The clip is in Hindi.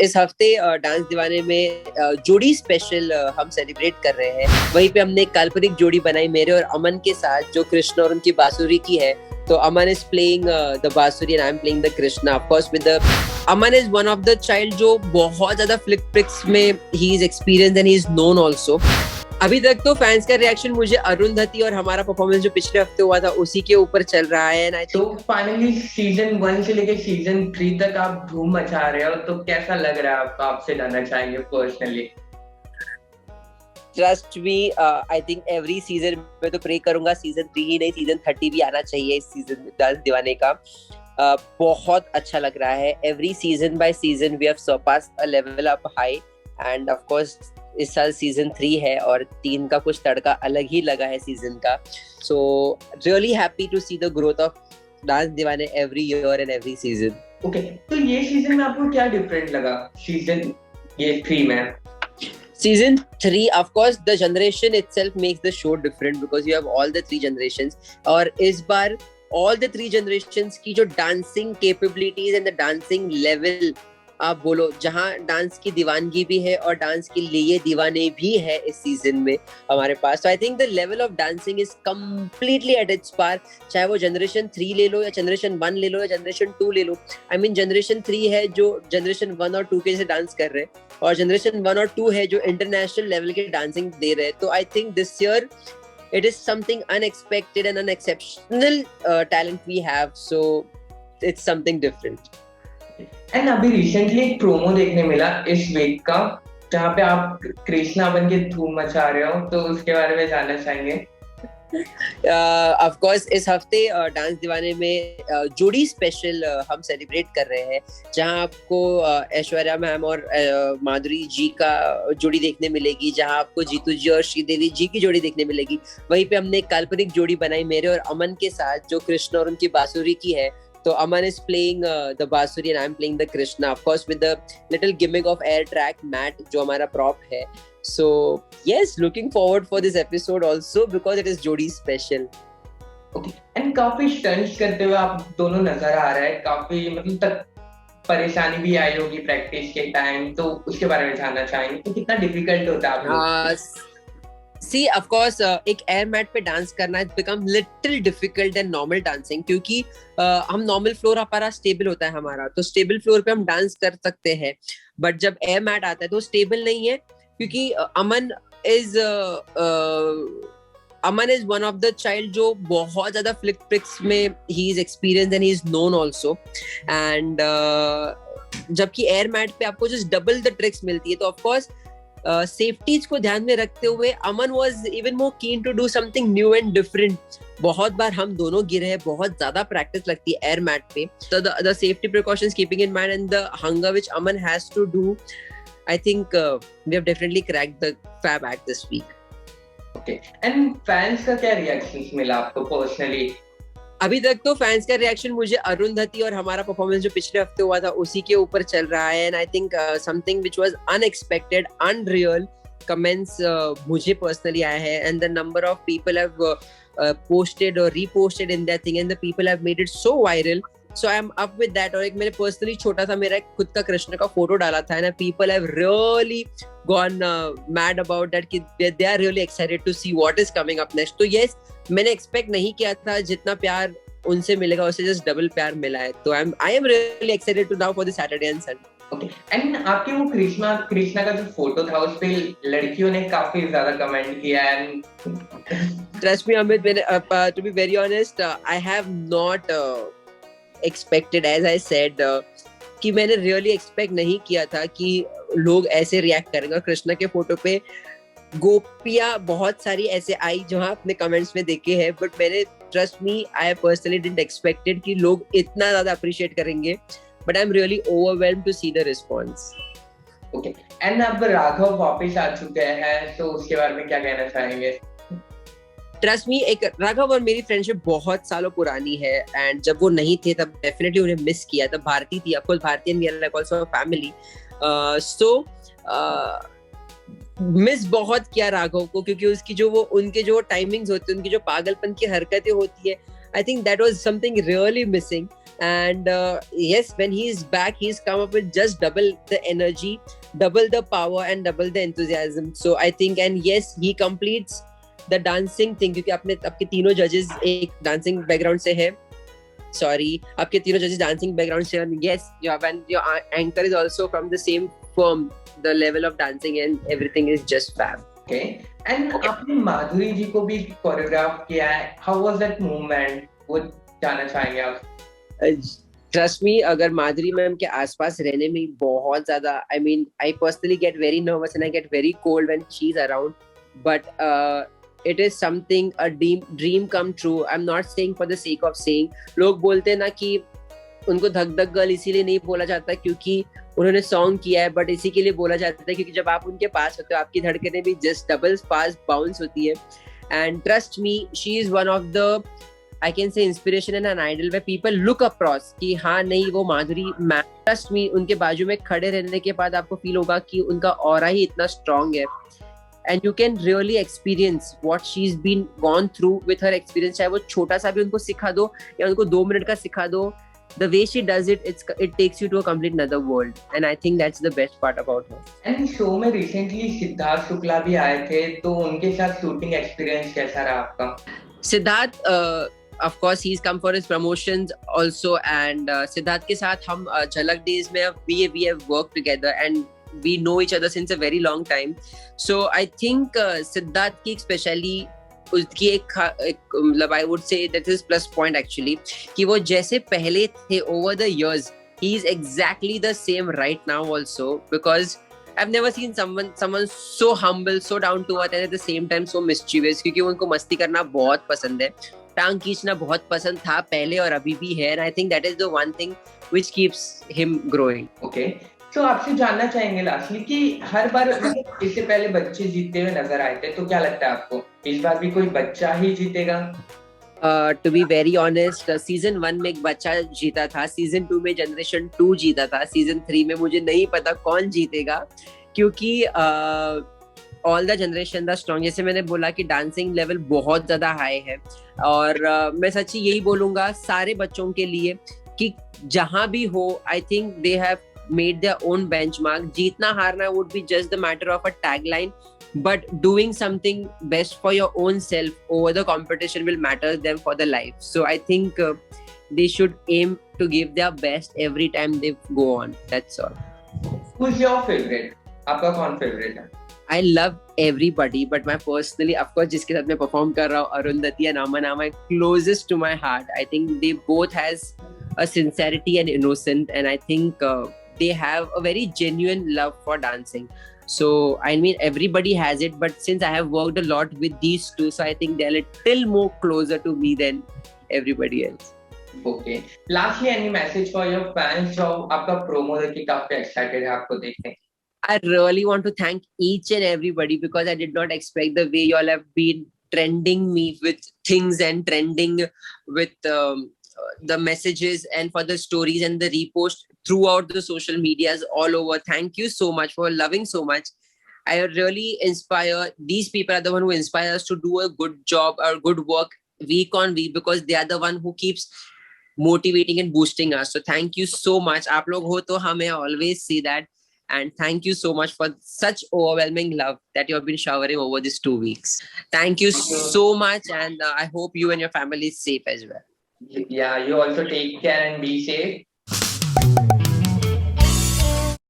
इस हफ्ते डांस दीवाने में जोड़ी स्पेशल हम सेलिब्रेट कर रहे हैं। वहीं पे हमने एक काल्पनिक जोड़ी बनाई मेरे और अमन के साथ, जो कृष्ण और उनकी बांसुरी की है। तो अमन इज प्लेइंग द बांसुरी and I am playing the Krishna. Of course with the Aman is one of the child जो बहुत ज्यादा फ्लिक फ्लिक्स में he is experience and he is known also. अभी तक तो फैंस का रिएक्शन मुझे अरुंधति और हमारा परफॉर्मेंस जो पिछले हफ्ते हुआ था उसी के ऊपर चल रहा है। And I think finally season 1 से लेके सीजन 3 तक आप धूम मचा रहे हो, तो कैसा लग रहा है आपको? आपसे जानना चाहेंगे personally. Trust me, I think every season में तो प्रे करूंगा सीजन 3 ही नहीं, सीजन 30 भी आना चाहिए इस सीजन में डांस दीवाने का। बहुत अच्छा लग रहा है। Every season by season we have surpassed a level up high and of course इस साल सीजन 3 है और 3 का कुछ तड़का अलग ही लगा है सीजन का। So really happy to see the growth of dance Deewane every year and every season. Okay, तो ये सीजन में आपको क्या डिफरेंट लगा सीजन ये 3 में? Season 3, of course, the generation itself makes the show different because you have all the 3 generations. और इस बार all the 3 generations की जो dancing capabilities and the dancing level आप बोलो, जहाँ डांस की दीवानगी भी है और डांस के लिए दीवाने भी है इस सीजन में हमारे पास। तो I think the level of dancing is completely at its par. चाहे वो जनरेशन 3 ले लो या जनरेशन 1 ले लो या जनरेशन 2 ले लो। आई मीन जनरेशन 3 है जो जनरेशन 1 और 2 के जैसे डांस कर रहे हैं और जनरेशन 1 और 2 है जो इंटरनेशनल लेवल के डांसिंग दे रहे हैं। तो I think this year it is something unexpected and an exceptional talent we have, so it's something different. And अभी रिसेंटली एक प्रोमो देखने मिला इस वीक का, जहाँ पे आप कृष्णा बन के धूम मचा रहे हो, तो उसके बारे में जानना चाहेंगे। ऑफ कोर्स इस हफ्ते डांस दीवाने में जोड़ी स्पेशल हम सेलिब्रेट कर रहे हैं, जहां आपको ऐश्वर्या मैम और माधुरी जी का जोड़ी देखने मिलेगी, जहां आपको जीतू जी और श्रीदेवी जी की जोड़ी देखने मिलेगी। वहीं पे हमने एक काल्पनिक जोड़ी बनाई मेरे और अमन के साथ, जो कृष्ण और उनकी बांसुरी की है। तो Aman is playing the बांसुरी and I'm playing the Krishna, of course with the little gimmick of air track mat जो हमारा prop है। So yes, looking forward for this episode also because it is जोड़ी special. Okay, and काफी स्टंट्स करते हुए आप दोनों नजर आ रहे हैं, काफी मतलब तक परेशानी भी आई होगी प्रैक्टिस के टाइम, तो उसके बारे में जानना चाहेंगे। तो कितना डिफिकल्ट होता है आप लोग? See, of course, एक एयर मैट पे डांस करना has become little difficult than normal dancing, क्योंकि हम नॉर्मल फ्लोर हमारा स्टेबल होता है हमारा, तो स्टेबल फ्लोर पे हम डांस कर सकते हैं। बट जब एयर मैट आता है तो स्टेबल नहीं है, क्योंकि Aman is one of the child जो बहुत ज्यादा फ्लिक फ्लिक्स में he is experience and he is known also. And जबकि एयर मैट पे आपको जस्ट डबल द ट्रिक्स मिलती है। तो ऑफकोर्स सेफ्टीज को ध्यान में रखते हुए अमन was even more keen to do something new and different. बहुत बार हम दोनों गिरे हैं, बहुत ज्यादा प्रैक्टिस लगती है एयर मैट पे। तो the safety precautions keeping in mind and the hunger which Aman has to do, I think we have definitely cracked the fab act this week. Okay, and fans का क्या रिएक्शंस मिला आपको पर्सनली? अभी तक तो फैंस का रिएक्शन मुझे अरुंधति और हमारा परफॉर्मेंस जो पिछले हफ्ते हुआ था उसी के ऊपर चल रहा है। And I think something which was unexpected, unreal comments मुझे पर्सनली आए हैं। And the number of people have posted or reposted in that thing and the people have made it so viral, so I am up with that। और एक मैंने पर्सनली छोटा सा मेरा खुद का कृष्ण का फोटो डाला था and people have really gone mad about that कि they are really excited to see what is coming up next। तो yes, मैंने एक्सपेक्ट नहीं किया था जितना प्यार उनसे मिलेगा उससे जस्ट डबल प्यार मिला है। तो I am really excited to now for the Saturday and Sunday. Okay, and आपके वो कृष्णा का जो फोटो था उस पे लड़कियों ने काफी ज्यादा कमेंट किया and trust me Amit, to be very honest, I have not expected, as I said, कि मैंने रियली एक्सपेक्ट नहीं किया था कि लोग ऐसे रिएक्ट करेंगे। कृष्णा के फोटो पे गोपियां बहुत सारी ऐसे आई जो हाँ अपने कमेंट्स में देखे हैं, बट मैंने trust me, I personally didn't expected कि लोग इतना ज्यादा अप्रिशिएट करेंगे। But I'm really overwhelmed to see the response. Okay, and अब राघव वापस आ चुके हैं, तो उसके बारे में क्या कहना चाहेंगे? Trust me, एक राघव और मेरी फ्रेंडशिप बहुत सालों पुरानी है एंड जब वो नहीं थे तब डेफिनेटली उन्हें मिस किया। तब भारती थी, of course Bharti and we are like also family, so miss बहुत किया राघव को, क्योंकि उसकी जो वो उनके जो टाइमिंग्स होते हैं, उनकी जो पागलपन की हरकतें होती है, I think that was something really missing. And yes, when he's back, he's come up with just double the energy, double the power, and double the enthusiasm. So I think, and yes, he completes the dancing thing, क्योंकि आपने आपके तीनों judges एक dancing background से है. Sorry, आपके तीनों judges dancing background से. Yes, you have, and your anchor is also from the same firm. The level of dancing and everything is just fab. Okay. And आपने माधुरी जी को भी कोरियोग्राफ किया है. How was that movement? वो जानना चाहेंगे आप. Trust me, अगर माधुरी मैम के आसपास रहने में बहुत ज्यादा, I mean, I personally get very nervous and I get very cold when she's around. But it is something, a dream come true. I'm not saying for the sake of saying. लोग बोलते हैं ना कि उनको धक धक गर्ल इसीलिए नहीं बोला जाता क्योंकि उन्होंने सॉन्ग किया है, बट इसी के लिए बोला जाता है क्योंकि जब आप उनके पास होते हो आपकी धड़कनें भी जस्ट डबल फास्ट बाउंस होती है. And trust me, she is one of the, I can say, inspiration and an idol where people look across कि हाँ नहीं वो माधुरी मैम. ट्रस्ट मी, उनके बाजू में खड़े रहने के बाद आपको फील होगा कि उनका ऑरा ही इतना स्ट्रॉन्ग है. And you can really experience what she's been gone through with her experience. चाहे वो छोटा सा भी उनको सिखा दो या उनको 2 मिनट का सिखा दो, the way she does it, it takes you to a complete another world. And I think that's the best part about her. And show में recently सिद्धार्थ शुक्ला भी आए थे, तो उनके साथ शूटिंग एक्सपीरियंस कैसा रहा आपका? Siddharth, of course he's come for his promotions also, and Siddharth के साथ हम झलक days में we have worked together and we know each other since a very long time. So I think Siddharth की especially उसकी एक मतलब I would say that is plus point actually, कि वो जैसे पहले थे over the years, he is exactly the same right now also, because I've never seen someone so humble, so down to earth, and at the same time so mischievous. क्योंकि उनको मस्ती करना बहुत पसंद है, टांग खींचना बहुत पसंद था पहले और अभी भी है. And I think that is the one thing which keeps him growing. Okay. तो आपसे जानना चाहेंगे लास्टली कि हर बार इससे पहले बच्चे जीतते हुए नजर आए थे, तो क्या लगता है आपको इस बार भी कोई बच्चा ही जीतेगा? To be very honest, season 1 में एक बच्चा जीता था, season 2 में generation 2 जीता था, season 3 में मुझे नहीं पता कौन जीतेगा, क्योंकि all the generation the strong. जैसे मैंने बोला कि डांसिंग लेवल बहुत ज्यादा हाई है, और मैं सच्ची यही बोलूंगा सारे बच्चों के लिए कि जहां भी हो, I think they have made their own benchmark. जीतना हारना would be just the matter of a tagline, but doing something best for your own self over the competition will matter them for the life. So I think they should aim to give their best every time they go on. That's all. Who's your favorite? आपका कौन favorite है? I love everybody, but my personally, of course, जिसके साथ मैं perform कर रहा हूँ, Arundhati and Aman are my closest to my heart. I think they both has a sincerity and innocent, and I think they have a very genuine love for dancing. So I mean everybody has it, but since I have worked a lot with these two, so I think they're a little more closer to me than everybody else. Okay. Lastly, any message for your fans? जो आपका promo देखके काफी excited है आपको देखने. I really want to thank each and everybody, because I did not expect the way you all have been trending me with things and trending with the messages and for the stories and the repost throughout the social medias all over. Thank you so much for loving so much. I really inspire, these people are the one who inspire us to do a good job or good work week on week, because they are the one who keeps motivating and boosting us. So thank you so much. आप लोग हो तो हमें always see that. And thank you so much for such overwhelming love that you have been showering over these 2 weeks. Thank you so much, and I hope you and your family is safe as well. Yeah, you also take care and be safe.